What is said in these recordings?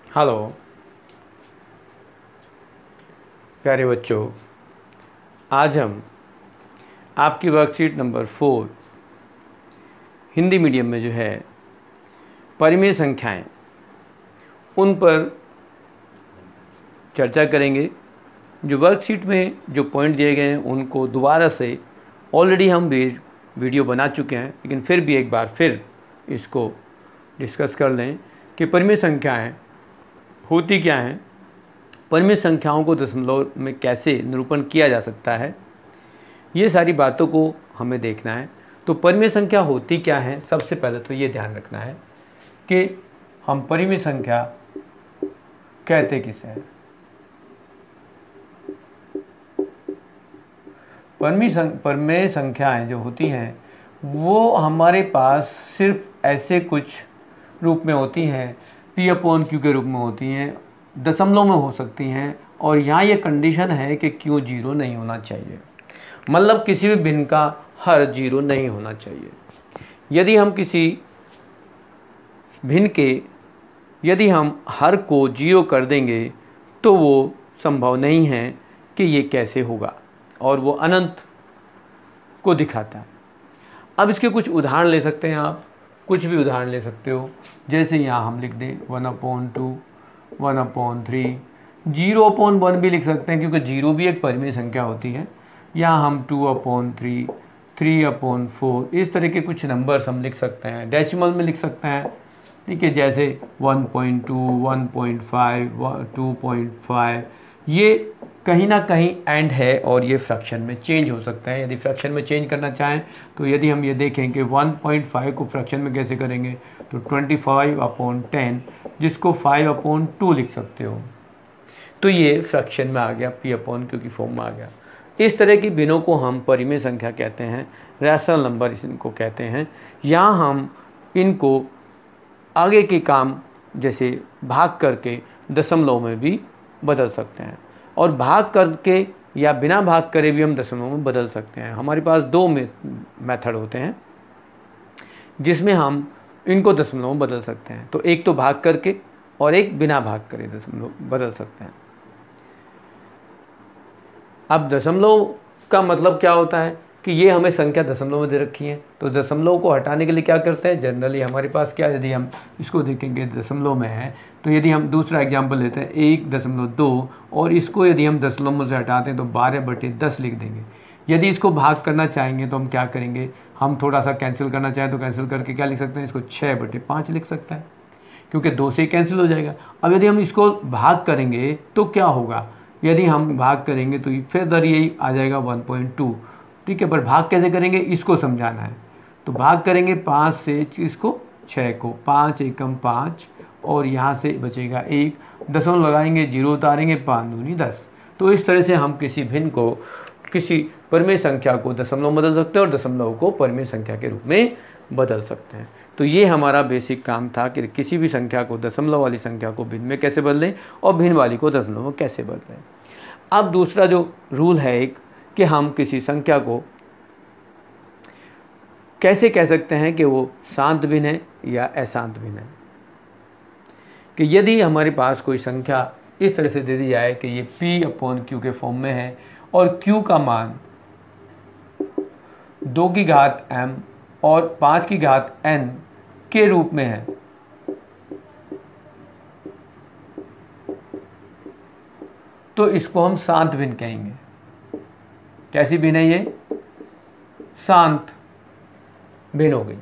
Hello प्यारे बच्चों, आज हम आपकी वर्कशीट नंबर 4 हिंदी मीडियम में जो है परिमेय संख्याएं उन पर चर्चा करेंगे। जो वर्कशीट में जो पॉइंट दिए गए हैं उनको दोबारा से ऑलरेडी हम वीडियो बना चुके हैं, लेकिन फिर भी एक बार फिर इसको डिस्कस कर लें कि परिमेय संख्याएं होती क्या हैं, परिमेय संख्याओं को दशमलव में कैसे निरूपण किया जा सकता है, ये सारी बातों को हमें देखना है। तो परिमेय संख्या होती क्या है, सबसे पहले तो ये ध्यान रखना है कि हम परिमेय संख्या कहते किसे हैं। परिमेय संख्याएं जो होती हैं वो हमारे पास सिर्फ ऐसे कुछ रूप में होती हैं, P/Q के रूप में होती हैं, दशमलव में हो सकती हैं, और यहाँ ये कंडीशन है कि Q 0 नहीं होना चाहिए, मतलब किसी भी भिन्न का हर 0 नहीं होना चाहिए। यदि हम किसी भिन्न के हम हर को 0 कर देंगे तो वो संभव नहीं है कि ये कैसे होगा, और वो अनंत को दिखाता है। अब इसके कुछ उदाहरण ले सकते हैं, आप कुछ भी उदाहरण ले सकते हो। जैसे यहाँ हम लिख दें 1/2, 1/3, 0/1 भी लिख सकते हैं, क्योंकि 0 भी एक परिमेय संख्या होती है। यहाँ हम 2/3, 3/4, इस तरह के कुछ नंबर्स हम लिख सकते हैं, डेसिमल में लिख सकते हैं। ठीक है, जैसे 1.2, 1.5, 2.5, ये कहीं ना कहीं एंड है और ये फ्रैक्शन में चेंज हो सकता है। यदि फ्रैक्शन में चेंज करना चाहें तो यदि हम ये देखें कि 1.5 को फ्रैक्शन में कैसे करेंगे, तो 25/10, जिसको 5/2 लिख सकते हो, तो ये फ्रैक्शन में आ गया, P/Q की फॉर्म में आ गया। इस तरह की भिन्नों को हम परिमेय संख्या कहते हैं, रैशनल नंबर इनको कहते हैं। यहाँ हम इनको आगे के काम जैसे भाग करके दशमलव में भी बदल सकते हैं, और भाग करके या बिना भाग करे भी हम दशमलव में बदल सकते हैं। हमारे पास दो मेथड होते हैं जिसमें हम इनको दशमलव में बदल सकते हैं। तो एक तो भाग करके और एक बिना भाग करे दशमलव बदल सकते हैं। अब दशमलव का मतलब क्या होता है कि ये हमें संख्या दशमलव में दे रखी है, तो दशमलव को हटाने के लिए क्या करते हैं, जनरली हमारे पास क्या, यदि हम इसको देखेंगे दशमलव में है, तो यदि हम दूसरा एग्जाम्पल लेते हैं 1.2, और इसको यदि हम दशमलव में से हटाते हैं तो 12/10 लिख देंगे। यदि इसको भाग करना चाहेंगे तो हम क्या करेंगे, हम थोड़ा सा कैंसिल करना चाहें तो कैंसिल करके क्या लिख सकते हैं, इसको 6/5 लिख सकते हैं, क्योंकि 2 से कैंसिल हो जाएगा। अब यदि हम इसको भाग करेंगे तो क्या होगा, यदि हम भाग करेंगे तो फिर यही आ जाएगा 1.2। ठीक है, पर भाग कैसे करेंगे इसको समझाना है। तो भाग करेंगे 5 से इसको 6 को, 5 एकम 5, और यहाँ से बचेगा 1, दशमलव लगाएंगे, 0 उतारेंगे, 5 दूनी 10। तो इस तरह से हम किसी भिन्न को, किसी परिमेय संख्या को दशमलव बदल सकते हैं और दशमलव को परिमेय संख्या के रूप में बदल सकते हैं। तो ये हमारा बेसिक काम था कि किसी भी संख्या को, दशमलव वाली संख्या को भिन्न में कैसे बदलें और भिन्न वाली को दशमलव में कैसे बदलें। अब दूसरा जो रूल है एक, कि हम किसी संख्या को कैसे कह सकते हैं कि वो शांत भिन्न है या अशांत भिन्न है। कि यदि हमारे पास कोई संख्या इस तरह से दे दी जाए कि ये P/Q के फॉर्म में है और Q का मान 2 की घात m और 5 की घात n के रूप में है, तो इसको हम शांत भिन्न कहेंगे। कैसी भिन्न है ये, शांत भिन्न हो गई,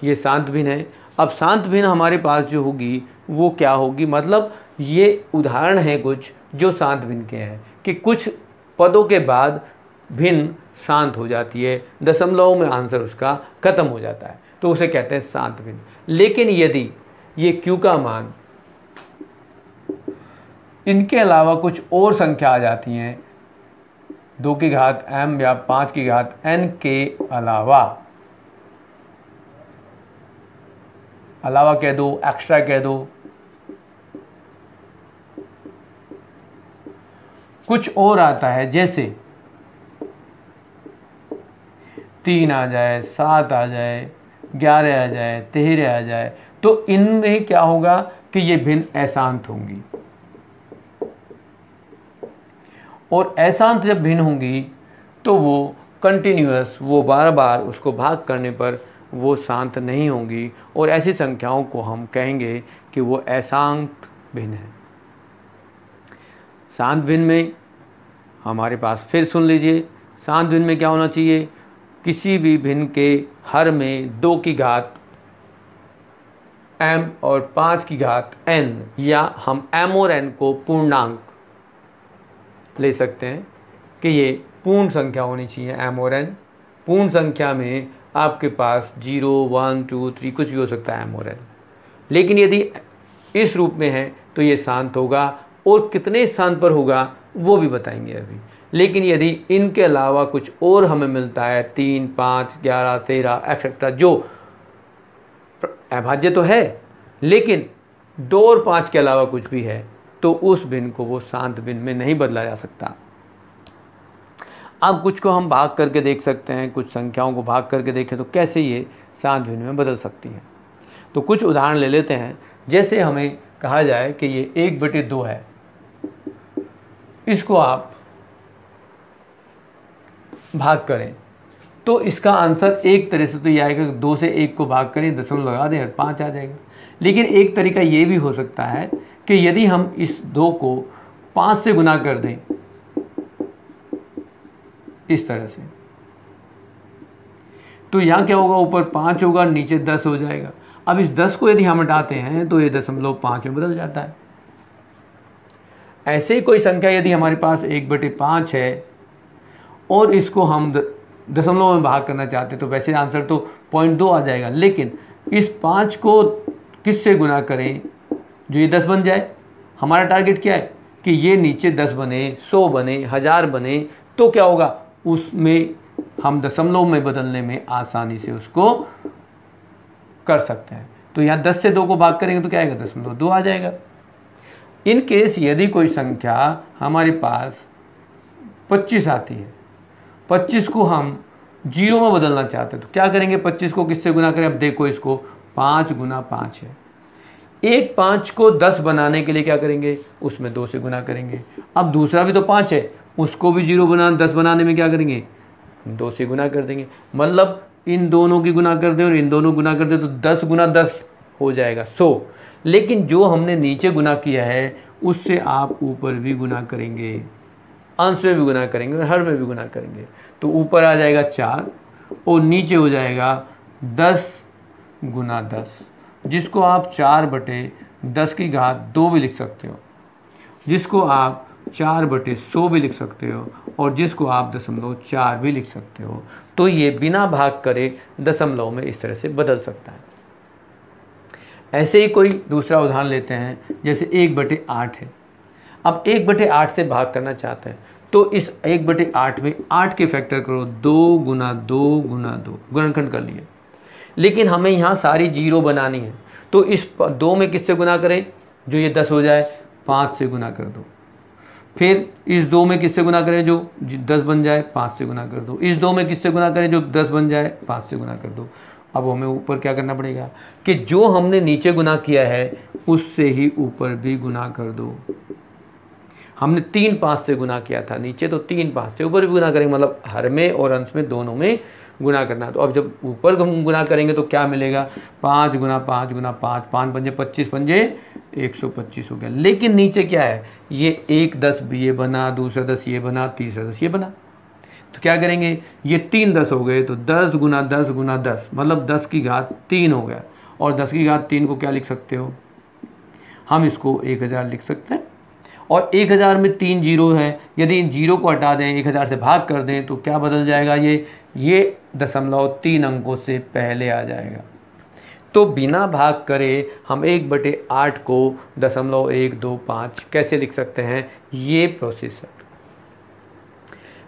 ये शांत भिन्न है। अब शांत भिन्न हमारे पास जो होगी वो क्या होगी, मतलब ये उदाहरण है कुछ जो शांत भिन्न के हैं, कि कुछ पदों के बाद भिन्न शांत हो जाती है, दशमलव में आंसर उसका खत्म हो जाता है, तो उसे कहते हैं शांत भिन्न। लेकिन यदि ये Q का मान इनके अलावा कुछ और संख्या आ जाती हैं, 2 की घात m या 5 की घात n के अलावा कह दो, एक्स्ट्रा कह दो, कुछ और आता है, जैसे 3 आ जाए, 7 आ जाए, 11 आ जाए, 13 आ जाए, तो इनमें क्या होगा कि ये भिन्न अशांत होंगी, और अशांत जब भिन्न होंगी तो वो कंटिन्यूअस, वो बार बार उसको भाग करने पर वो शांत नहीं होंगी, और ऐसी संख्याओं को हम कहेंगे कि वो अशांत भिन्न है। शांत भिन्न में हमारे पास, फिर सुन लीजिए, शांत भिन्न में क्या होना चाहिए, किसी भी भिन्न के हर में 2 की घात m और 5 की घात n, या हम m और n को पूर्णांक ले सकते हैं कि ये पूर्ण संख्या होनी चाहिए। m और n पूर्ण संख्या में आपके पास 0, 1, 2, 3 कुछ भी हो सकता है m और n, लेकिन यदि इस रूप में है तो ये शांत होगा, और कितने स्थान पर होगा वो भी बताएंगे अभी। लेकिन यदि इनके अलावा कुछ और हमें मिलता है, 3, 5, 11, 13 एक्सेट्रा, जो अभाज्य तो है लेकिन 2 और 5 के अलावा कुछ भी है, तो उस भिन्न को वो शांत भिन्न में नहीं बदला जा सकता। अब कुछ को हम भाग करके देख सकते हैं, कुछ संख्याओं को भाग करके देखें तो कैसे ये शांत भिन्न में बदल सकती हैं। तो कुछ उदाहरण ले लेते हैं। जैसे हमें कहा जाए कि ये 1/2 है, इसको आप भाग करें तो इसका आंसर एक तरह से तो ये आएगा, 2 से 1 को भाग करें, दशमलव लगा दें, 5 आ जाएगा। लेकिन एक तरीका ये भी हो सकता है कि यदि हम इस 2 को 5 से गुना कर दें इस तरह से, तो यहाँ क्या होगा, ऊपर 5 होगा, नीचे 10 हो जाएगा। अब इस 10 को यदि हम हटाते हैं तो ये 0.5 में बदल जाता है। ऐसे ही कोई संख्या यदि हमारे पास 1/5 है और इसको हम दशमलव में भाग करना चाहते हैं, तो वैसे आंसर तो 0.2 आ जाएगा, लेकिन इस 5 को किससे गुना करें जो ये 10 बन जाए। हमारा टारगेट क्या है कि ये नीचे 10 बने, 100 बने, 1000 बने, तो क्या होगा, उसमें हम दशमलव में बदलने में आसानी से उसको कर सकते हैं। तो यहाँ 10 से 2 को भाग करेंगे तो क्या आएगा, 0.2 आ जाएगा। इन केस यदि कोई संख्या हमारे पास 25 आती है, 25 को हम 0 में बदलना चाहते हैं, तो क्या करेंगे, 25 को किससे गुना करें। अब देखो, इसको 5 गुना 5 है, एक 5 को 10 बनाने के लिए क्या करेंगे, उसमें 2 से गुना करेंगे। अब दूसरा भी तो 5 है, उसको भी 10 बनाने में क्या करेंगे, 2 से गुना कर देंगे। मतलब इन दोनों की गुना कर दें और इन दोनों गुना कर दें तो 10 गुना 10 हो जाएगा 100। लेकिन जो हमने नीचे गुना किया है उससे आप ऊपर भी गुना करेंगे, अंश में भी गुना करेंगे और हर में भी गुना करेंगे, तो ऊपर आ जाएगा 4 और नीचे हो जाएगा 10 गुना 10, जिसको आप 4/10 की घात 2 भी लिख सकते हो, जिसको आप 4/100 भी लिख सकते हो, और जिसको आप 0.4 भी लिख सकते हो। तो ये बिना भाग करे दशमलव में इस तरह से बदल सकता है। ऐसे ही कोई दूसरा उदाहरण लेते हैं, जैसे 1/8 है। अब 1/8 से भाग करना चाहते हैं तो इस 1/8 में 8 के फैक्टर करो, 2 गुना 2 गुना 2, गुणनखंड कर लिए। लेकिन हमें यहाँ सारी 0 बनानी है, तो इस 2 में किससे गुना करें, जो ये 10 हो जाए, 5 से गुना कर दो। फिर इस 2 में किससे गुना करें, जो 10 बन जाए, 5 से गुना कर दो। इस 2 में किससे गुना करें, जो 10 बन जाए, 5 से गुना कर दो। अब हमें ऊपर क्या करना पड़ेगा कि जो हमने नीचे गुना किया है उससे ही ऊपर भी गुना कर दो। हमने 3 5 से गुना किया था नीचे, तो 3 5 से ऊपर भी गुना करेंगे, मतलब हर में और अंश में दोनों में गुना करना। तो अब जब ऊपर हम गुना करेंगे तो क्या मिलेगा, 5 गुना 5 गुना 5, 5 पंजे 25, पंजे 125 हो गया। लेकिन नीचे क्या है, ये 1 10 ये बना, दूसरा 10 ये बना, तीसरा 10 ये बना। तो क्या करेंगे, ये 3 10 हो गए, तो 10 गुना 10 गुना 10, मतलब 10 की घात 3 हो गया। और 10 की घात 3 को क्या लिख सकते हो, हम इसको 1000 लिख सकते हैं। और 1000 में 3 जीरो है, यदि इन जीरो को हटा दें, 1000 से भाग कर दें, तो क्या बदल जाएगा, ये 0.3 अंकों से पहले आ जाएगा। तो बिना भाग करे हम 1/8 को 0.125 कैसे लिख सकते हैं, ये प्रोसेस है।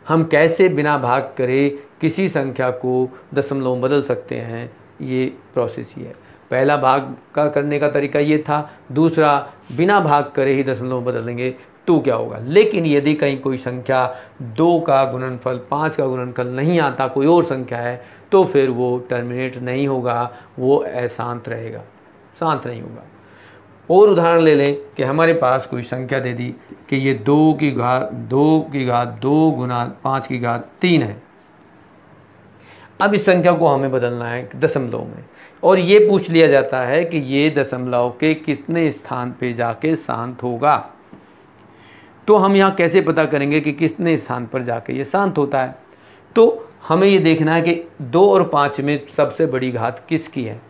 हम कैसे बिना भाग करे किसी संख्या को दशमलव में बदल सकते हैं, ये प्रोसेस ही है। पहला भाग का करने का तरीका ये था, दूसरा बिना भाग करे ही दशमलव में बदलेंगे तो क्या होगा। लेकिन यदि कहीं कोई संख्या 2 का गुणनफल 5 का गुणनफल नहीं आता, कोई और संख्या है, तो फिर वो टर्मिनेट नहीं होगा, वो अशांत रहेगा। शांत नहीं होगा। और उदाहरण ले लें कि हमारे पास कोई संख्या दे दी कि ये 2 की घात 2 गुना 5 की घात 3 है। अब इस संख्या को हमें बदलना है दशमलव में, और ये पूछ लिया जाता है कि ये दशमलव के कितने स्थान पे जाके शांत होगा। तो हम यहाँ कैसे पता करेंगे कि कितने स्थान पर जाके ये शांत होता है? तो हमें ये देखना है कि 2 और 5 में सबसे बड़ी घात किसकी है।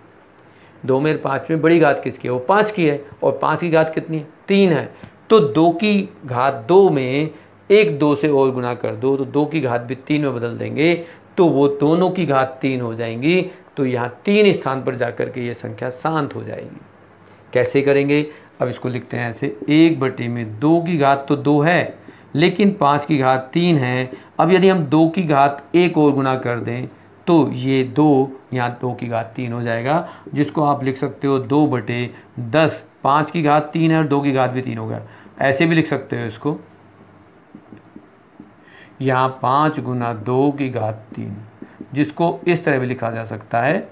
2 में 5 में बड़ी घात किसकी है? वो 5 की है। और 5 की घात कितनी है? 3 है। तो 2 की घात 2 में एक 2 से और गुना कर दो, तो 2 की घात भी 3 में बदल देंगे, तो वो दोनों की घात 3 हो जाएंगी। तो यहाँ 3 स्थान पर जाकर के ये संख्या शांत हो जाएगी। कैसे करेंगे? अब इसको लिखते हैं ऐसे, 1/2 की घात तो 2 है, लेकिन 5 की घात 3 है। अब यदि हम 2 की घात 1 और गुना कर दें तो ये 2 यहाँ 2 की घात 3 हो जाएगा, जिसको आप लिख सकते हो 2/10। 5 की घात 3 है और 2 की घात भी 3 हो गया। ऐसे भी लिख सकते हो इसको, यहाँ 5 गुना 2 की घात 3, जिसको इस तरह भी लिखा जा सकता है,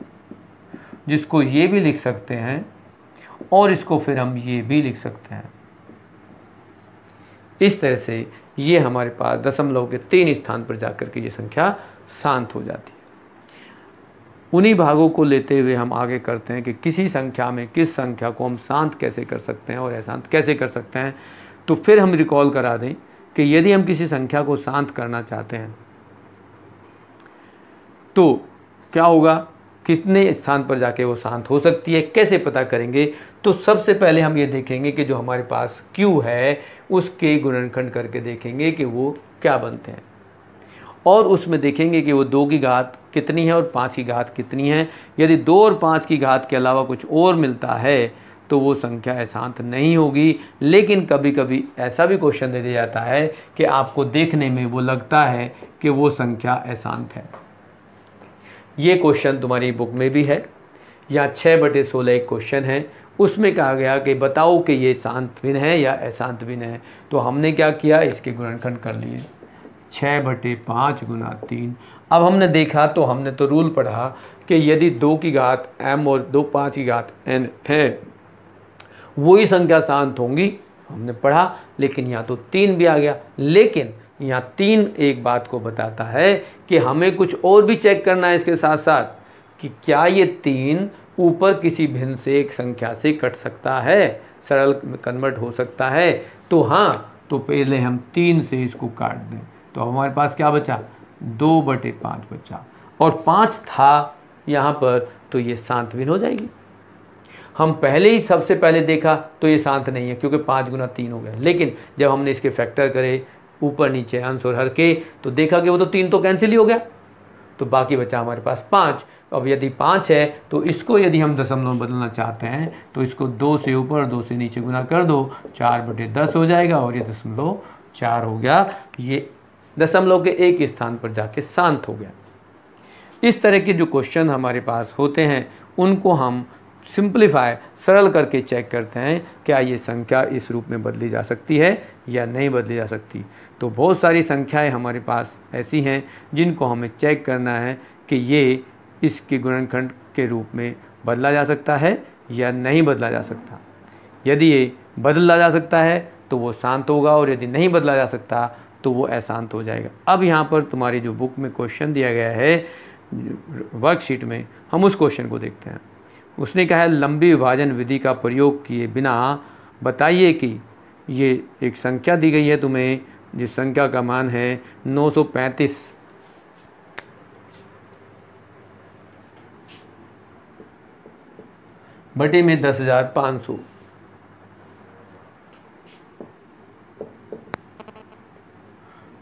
जिसको ये भी लिख सकते हैं, और इसको फिर हम ये भी लिख सकते हैं। इस तरह से ये हमारे पास दशमलव के 3 स्थान पर जाकर के ये संख्या शांत हो जाती है। उन्हीं भागों को लेते हुए हम आगे करते हैं कि किसी संख्या में किस संख्या को हम शांत कैसे कर सकते हैं और अशांत कैसे कर सकते हैं। तो फिर हम रिकॉल करा दें कि यदि हम किसी संख्या को शांत करना चाहते हैं तो क्या होगा, कितने स्थान पर जाके वो शांत हो सकती है, कैसे पता करेंगे? तो सबसे पहले हम ये देखेंगे कि जो हमारे पास Q है उसके गुणनखंड करके देखेंगे कि वो क्या बनते हैं, और उसमें देखेंगे कि वो 2 की घात कितनी है और 5 की घात कितनी है। यदि 2 और 5 की घात के अलावा कुछ और मिलता है तो वो संख्या अशांत नहीं होगी। लेकिन कभी कभी ऐसा भी क्वेश्चन दे दिया जाता है कि आपको देखने में वो लगता है कि वो संख्या अशांत है। ये क्वेश्चन तुम्हारी बुक में भी है, या 6/16 एक क्वेश्चन है, उसमें कहा गया कि बताओ कि ये शांत भिन्न है या अशांत भिन्न है। तो हमने क्या किया, इसके गुणनखंड कर लिए, 6/5 गुना 3। अब हमने देखा तो हमने तो रूल पढ़ा कि यदि 2 की घात m और 5 की घात n है वही संख्या शांत होंगी, हमने पढ़ा। लेकिन यहाँ तो 3 भी आ गया। लेकिन यहाँ 3 एक बात को बताता है कि हमें कुछ और भी चेक करना है इसके साथ साथ, कि क्या ये 3 ऊपर किसी भिन्न से एक संख्या से कट सकता है, सरल कन्वर्ट हो सकता है। तो हाँ, तो पहले हम 3 से इसको काट दें, तो हमारे पास क्या बचा, 2/5 बचा, और 5 था यहाँ पर, तो ये शांत भिन्न हो जाएगी। हम पहले ही सबसे पहले देखा तो ये शांत नहीं है, क्योंकि 5 गुना 3 हो गया। लेकिन जब हमने इसके फैक्टर करे, ऊपर नीचे अंश और हर के, तो देखा कि वो तो 3 तो कैंसिल ही हो गया, तो बाकी बचा हमारे पास 5। अब यदि 5 है तो इसको यदि हम दशमलव में बदलना चाहते हैं तो इसको 2 से ऊपर और 2 से नीचे गुना कर दो, 4/10 हो जाएगा, और ये 0.4 हो गया। ये दशमलव के एक स्थान पर जाके शांत हो गया। इस तरह के जो क्वेश्चन हमारे पास होते हैं उनको हम सिंप्लीफाई, सरल करके चेक करते हैं, क्या ये संख्या इस रूप में बदली जा सकती है या नहीं बदली जा सकती। तो बहुत सारी संख्याएं हमारे पास ऐसी हैं जिनको हमें चेक करना है कि ये इसके गुणनखंड के रूप में बदला जा सकता है या नहीं बदला जा सकता। यदि ये बदला जा सकता है तो वो शांत होगा, और यदि नहीं बदला जा सकता तो वो अशांत हो जाएगा। अब यहाँ पर तुम्हारी जो बुक में क्वेश्चन दिया गया है वर्कशीट में, हम उस क्वेश्चन को देखते हैं। उसने कहा है, लंबी विभाजन विधि का प्रयोग किए बिना बताइए कि ये एक संख्या दी गई है तुम्हें, जिस संख्या का मान है 935 बटे में 10,500।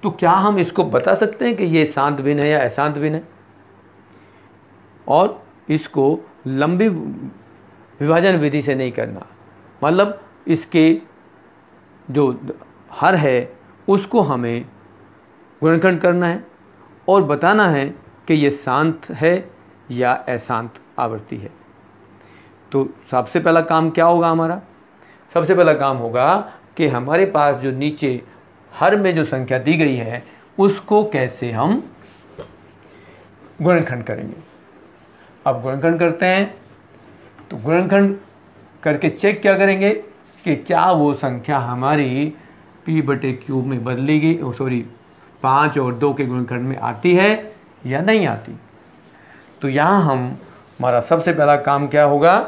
तो क्या हम इसको बता सकते हैं कि ये शांत भिन्न है या अशांत भिन्न है? और इसको लंबी विभाजन विधि से नहीं करना, मतलब इसके जो हर है उसको हमें गुणनखंड करना है और बताना है कि ये शांत है या अशांत आवृत्ति है। तो सबसे पहला काम क्या होगा हमारा? सबसे पहला काम होगा कि हमारे पास जो नीचे हर में जो संख्या दी गई है उसको कैसे हम गुणनखंड करेंगे। अब गुणनखंड करते हैं, तो गुणनखंड करके चेक क्या करेंगे कि क्या वो संख्या हमारी p/q में बदली गई, सॉरी 5 और 2 के गुणनखंड में आती है या नहीं आती। तो यहाँ हमारा सबसे पहला काम क्या होगा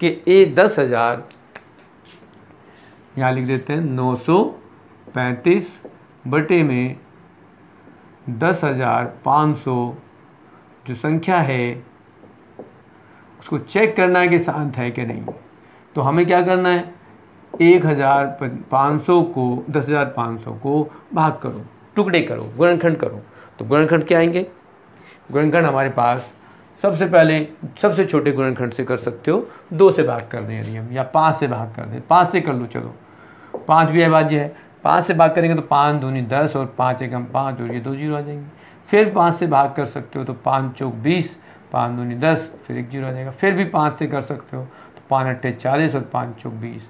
कि 10,000 यहाँ लिख देते हैं 935 बटे में 10,500 जो संख्या है उसको चेक करना है कि शांत है कि नहीं। तो हमें क्या करना है, 1,500 को 10,500 को भाग करो, टुकड़े करो, गुणनखंड करो। तो गुणनखंड क्या आएंगे, गुणनखंड हमारे पास सबसे पहले सबसे छोटे गुणनखंड से कर सकते हो, 2 से भाग कर दें यदि हम, या 5 से भाग कर दें, 5 से कर लो, चलो 5 भी अभाज्य है, 5 से भाग करेंगे तो 5 दूनी 10 और 5 एकम 5 और ये 2 जीरो आ जाएंगे। फिर 5 से भाग कर सकते हो तो 5 चौक 20, 5 दूनी 10, फिर 1 जीरो आ जाएगा। फिर भी 5 से कर सकते हो तो 5 अट्ठे 40 और 5 चौक 20।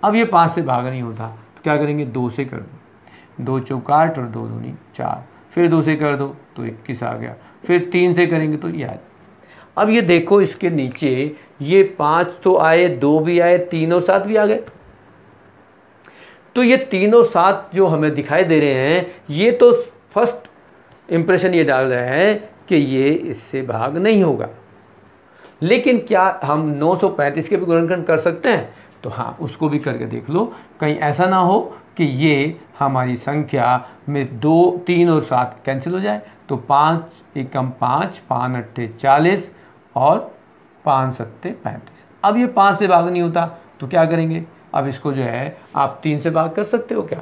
अब ये 5 से भाग नहीं होता तो क्या करेंगे, 2 से कर दो, 2 चौक 8 और 2 दूनी 4, फिर 2 से कर दो तो 21 आ गया। फिर 3 से करेंगे तो ये आ जाए। अब ये देखो इसके नीचे ये 5 तो आए, 2 भी आए, 3 और 7 भी आ गए। तो ये 3 और 7 जो हमें दिखाई दे रहे हैं, ये तो फर्स्ट इंप्रेशन ये डाल रहे हैं कि ये इससे भाग नहीं होगा। लेकिन क्या हम 935 के भी गुणनखंड कर सकते हैं? तो हाँ, उसको भी करके देख लो, कहीं ऐसा ना हो कि ये हमारी संख्या में 2, 3 और 7 कैंसिल हो जाए। तो 5 एकम 5, 5 अट्ठे 40 और 5 सत्ते 35। अब ये 5 से भाग नहीं होता तो क्या करेंगे, अब इसको जो है आप 3 से भाग कर सकते हो क्या?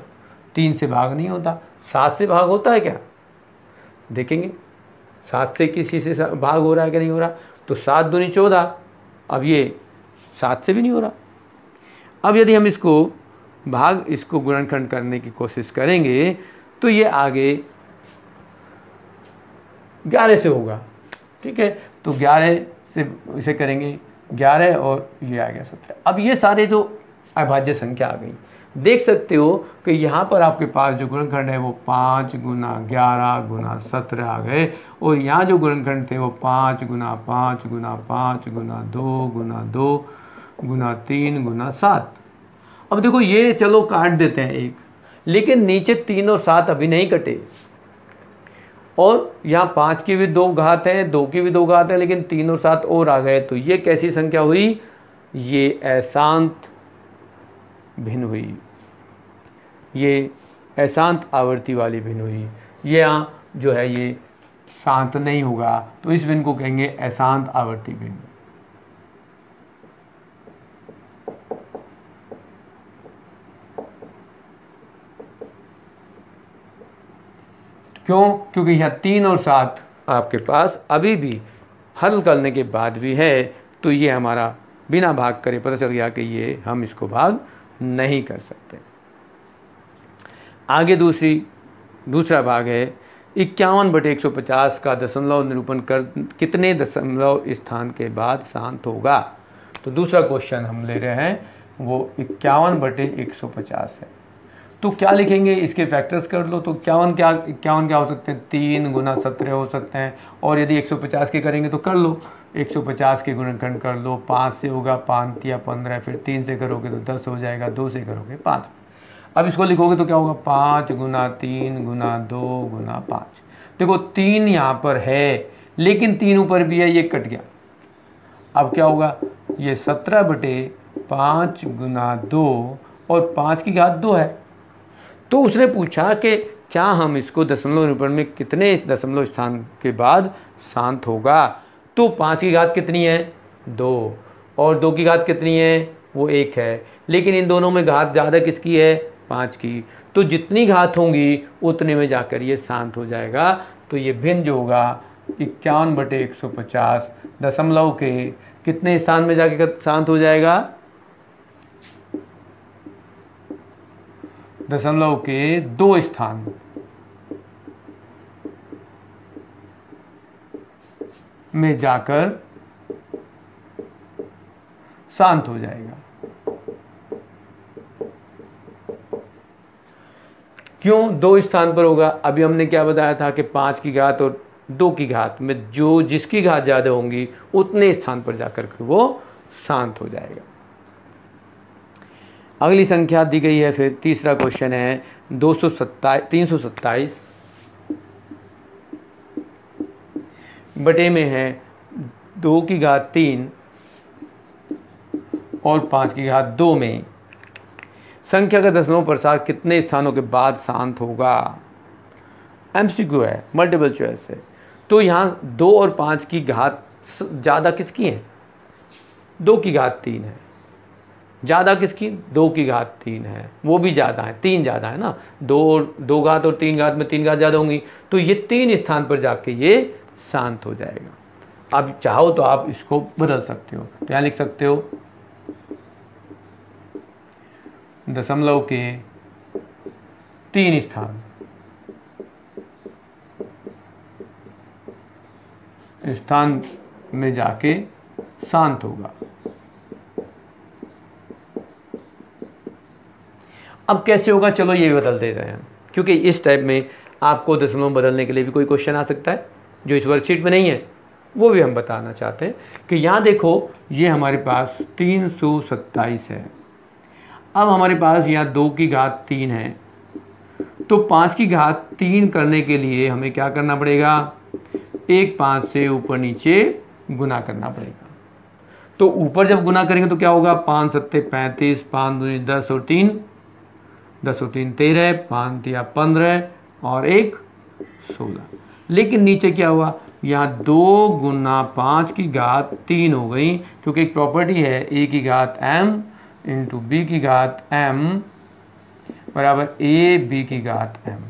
3 से भाग नहीं होता, 7 से भाग होता है क्या? देखेंगे 7 से किसी से भाग हो रहा है कि नहीं हो रहा। तो 7 दूनी 14, अब ये 7 से भी नहीं हो रहा। अब यदि हम इसको गुणनखंड करने की कोशिश करेंगे तो ये आगे 11 से होगा, ठीक है। तो 11 से इसे करेंगे 11 और ये आ गया 17। अब ये सारे जो अभाज्य संख्या आ गई, देख सकते हो कि यहाँ पर आपके पास जो गुणनखंड है वो 5 गुना 11 गुना 17 आ गए, और यहाँ जो गुणनखंड थे वो 5 गुना 5 गुना 5 गुना 2 गुना 2 गुना 3 गुना 7। अब देखो ये चलो काट देते हैं एक, लेकिन नीचे 3 और 7 अभी नहीं कटे, और यहाँ 5 की भी 2 घात है, 2 की भी 2 घात है, लेकिन 3 और 7 और आ गए। तो ये कैसी संख्या हुई? ये अशांत भिन्न हुई, ये अशांत आवर्ती वाली भिन्न हुई। ये यहाँ जो है ये शांत नहीं होगा, तो इस भिन्न को कहेंगे अशांत आवर्ती भिन्न। क्यों? क्योंकि यहाँ 3 और 7 आपके पास अभी भी हल करने के बाद भी है, तो ये हमारा बिना भाग करे पता चल गया कि ये हम इसको भाग नहीं कर सकते। आगे दूसरा भाग है 51/150 का दशमलव निरूपण कर कितने दशमलव स्थान के बाद शांत होगा। तो दूसरा क्वेश्चन हम ले रहे हैं वो 51/150 है। तो क्या लिखेंगे, इसके फैक्टर्स कर लो। तो 51 क्या हो सकते हैं, 3 गुना 17 हो सकते हैं, और यदि 150 के करेंगे तो कर लो, 150 के गुणनखंड कर लो। 5 से होगा 5 या 15, फिर 3 से करोगे तो 10 हो जाएगा, 2 से करोगे 5। अब इसको लिखोगे तो क्या होगा, 5 गुना 3 गुना 2 गुना 5। देखो 3 यहाँ पर है, लेकिन 3 ऊपर भी है, ये कट गया। अब क्या होगा, ये 17/5 गुना 2 और 5 की घात 2 है। तो उसने पूछा कि क्या हम इसको दशमलव निरूपण में कितने दशमलव स्थान के बाद शांत होगा। तो 5 की घात कितनी है, 2, और 2 की घात कितनी है, वो 1 है। लेकिन इन दोनों में घात ज़्यादा किसकी है, 5 की। तो जितनी घात होंगी उतने में जाकर ये शांत हो जाएगा। तो ये भिन्न जो होगा 51/150 दशमलव के कितने स्थान में जाके शांत हो जाएगा, दशमलव के 2 स्थान में जाकर शांत हो जाएगा। क्यों 2 स्थान पर होगा? अभी हमने क्या बताया था कि 5 की घात और 2 की घात में जिसकी घात ज़्यादा होंगी उतने स्थान पर जाकर के वो शांत हो जाएगा। अगली संख्या दी गई है, फिर तीसरा क्वेश्चन है 327 बटे में है 2 की घात 3 और 5 की घात 2 में संख्या का दशमलव प्रसार कितने स्थानों के बाद शांत होगा। एमसीक्यू है, मल्टीपल चॉइस है। तो यहाँ 2 और 5 की घात ज़्यादा किसकी है? 2 की घात 3 है। ज़्यादा किसकी? 2 की घात 3 है। वो भी ज़्यादा है, 3 ज़्यादा है ना। 2 घात और 3 घात में 3 घात ज़्यादा होंगी, तो ये 3 स्थान पर जाके ये शांत हो जाएगा। अब चाहो तो आप इसको बदल सकते हो। क्या लिख सकते हो? दशमलव के 3 स्थान में जाके शांत होगा। अब कैसे होगा, चलो ये भी बदल देते हैं, क्योंकि इस टाइप में आपको दशमलव बदलने के लिए भी कोई क्वेश्चन आ सकता है जो इस वर्कशीट में नहीं है, वो भी हम बताना चाहते हैं कि यहाँ देखो ये हमारे पास 327 है। अब हमारे पास यहाँ 2 की घात 3 है, तो 5 की घात 3 करने के लिए हमें क्या करना पड़ेगा? 1 5 से ऊपर नीचे गुना करना पड़ेगा। तो ऊपर जब गुना करेंगे तो क्या होगा? 5 7 35, 5 2 10 और 3 10 और 3 13, 5 3 15 और 1 16। लेकिन नीचे क्या हुआ? यहाँ 2 गुना 5 की घात 3 हो गई, क्योंकि एक प्रॉपर्टी है a की घात m इंटू b की घात m बराबर a b की घात m।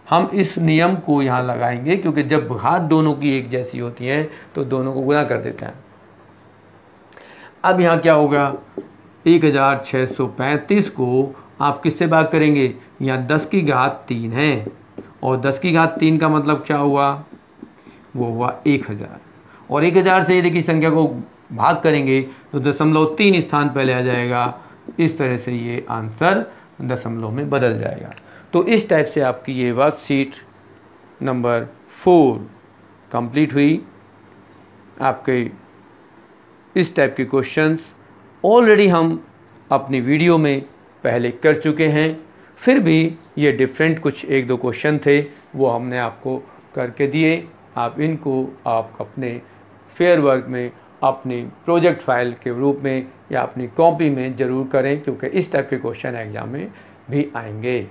हम इस नियम को यहाँ लगाएंगे, क्योंकि जब घात दोनों की एक जैसी होती है तो दोनों को गुना कर देते हैं। अब यहाँ क्या होगा? 1635 को आप किससे भाग करेंगे? यहाँ 10 की घात 3 है, और 10 की घात 3 का मतलब क्या हुआ? वो हुआ 1000। और 1000 से यदि किसी संख्या को भाग करेंगे तो दशमलव 3 स्थान पहले आ जाएगा। इस तरह से ये आंसर दशमलव में बदल जाएगा। तो इस टाइप से आपकी ये वर्कशीट नंबर 4 कंप्लीट हुई। आपके इस टाइप के क्वेश्चंस ऑलरेडी हम अपनी वीडियो में पहले कर चुके हैं, फिर भी ये डिफरेंट कुछ 1-2 क्वेश्चन थे, वो हमने आपको करके दिए। आप इनको आप अपने फेयर वर्क में, अपनी प्रोजेक्ट फाइल के रूप में या अपनी कॉपी में ज़रूर करें, क्योंकि इस टाइप के क्वेश्चन एग्ज़ाम में भी आएंगे।